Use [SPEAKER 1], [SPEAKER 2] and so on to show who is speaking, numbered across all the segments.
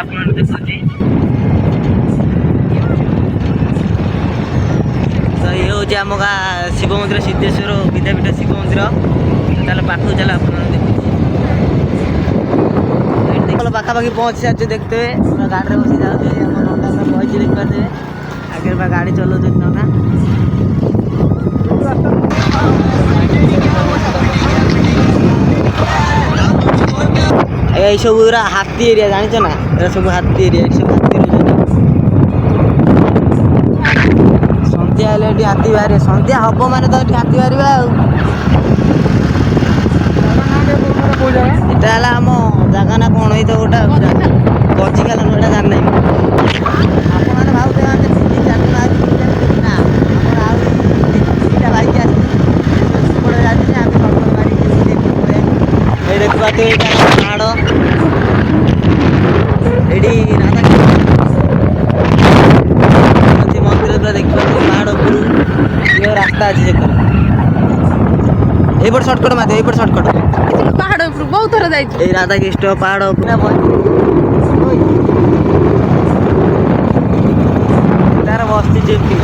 [SPEAKER 1] तो ये हूँ आम गाँ शिव मंदिर सिद्धेश्वर विद्यापीठ शिव मंदिर चल पाखु चल आप पाखापाखि पहुँची सारे देखते हुए पूरा गाड़ी बसी जाते नंदा बही देख पारे आगे गाड़ी चलाऊ नंदा ये सब हाथी एरिया जान ना ये सब हाथी एरिया सब हाथी सन्ध्या हेल्ले हाथी बाहर सन्ध्या हम माने तो हाथी बाहर यहाँ आम जगह ना कौन हो गोटा बची गल ना जान आपने भाव बाइक देख पाते पहाड़ ये मंदिर पूरा देख पाते पहाड़ उपरू ये रास्ता अच्छे से एपट सर्टकट माते एपट सर्टकट
[SPEAKER 2] पहाड़ ऊपर बहुत थोड़ा जाई
[SPEAKER 1] राधा कृष्ण पहाड़ तार बस्ती जेपी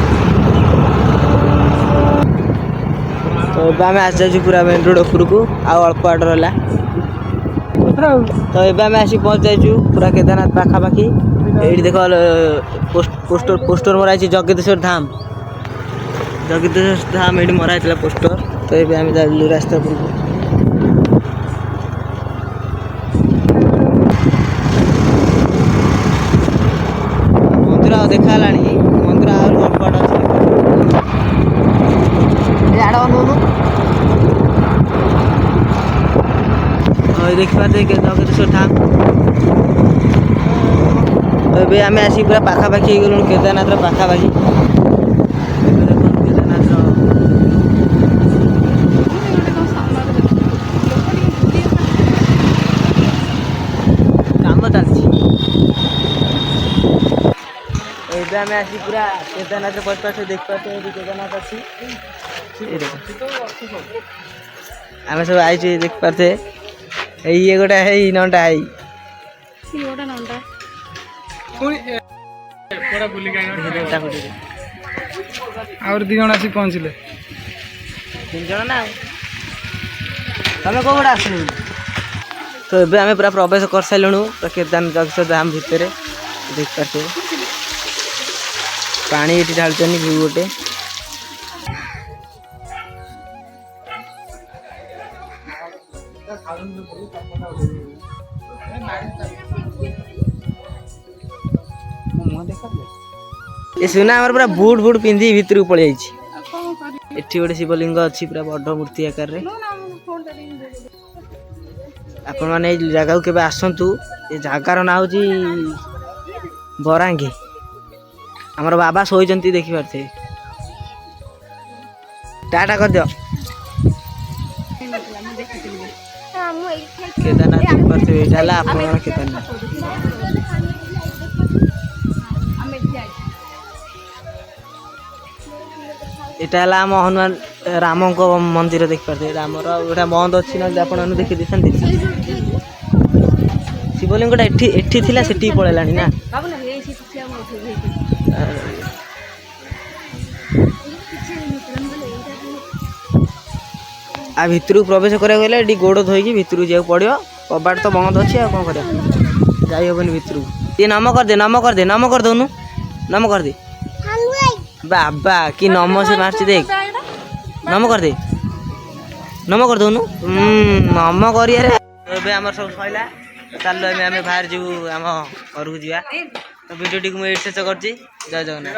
[SPEAKER 1] तो आम आसी जाऊँ पूरा मेन रोड उपरू को अल्प बाट रहा तो ये आसी पहुँच जाइए पूरा केदारनाथ पाखापाखि ये देख पोस्टर मरा जगदेश्वर धाम ये मरा पोस्टर तो ये आम जाइलु रास्ता उपरको मंदिर देखा मंदिर अल्प बाट अच्छे देख पाते जगदेश्वर धाम तो ये आम आसी पूरा पाखापाखि हो गलु केदारनाथ पाखापाखि केदारनाथ काम चलती आम आसी पूरा केदारनाथ पहुँच देख पाते केदारनाथ अच्छी आम सब आई देख पाते ये गोटे है नंटा है
[SPEAKER 3] और दी जन आसी पहुँचले
[SPEAKER 1] 3 जन ना तमें कौ गोटे आस तो ये आम पूरा प्रवेश कर सारूँ पूरा केदारनाथ जगदेश्वर धाम भितर देख पाते पानी ये ढालुन व्यू गोटे ये सुना हमारे पूरा बूट बूट पिंधि भितर को पड़े एठी गोटे शिवलिंग अच्छी पूरा बड़ मूर्ति आकार आपण मैंने जगह को केबे आसंतु ये जगार ना हूँ बरांगी आमर बाबा शोचंती देखी पारे टाटा कर दियो केदारनाथ देख पारे यहाँ केदारनाथ यहाँ आम हनुमान राम मंदिर देख पारे रामर गोटा बंद अच्छी ना आप देखी देखते शिवलिंगटा एठी थिला सेठी पळेला ना आ भितर प्रवेश करा गले गोड़ धोईकी भितर जा पड़ो कबाट तो बंद अच्छे कौन कर जाइबनी भितर ये नम कर दे नम कर दे नम कर दौनु नम कर दे बाबा कि नम से मारची देख नम कर दे नम कर दौनु नम कर सब सैला चलो आम बाहर जीवु आम घर को जा तो वीडियो टी मुझे शेष कर जय जगन्नाथ।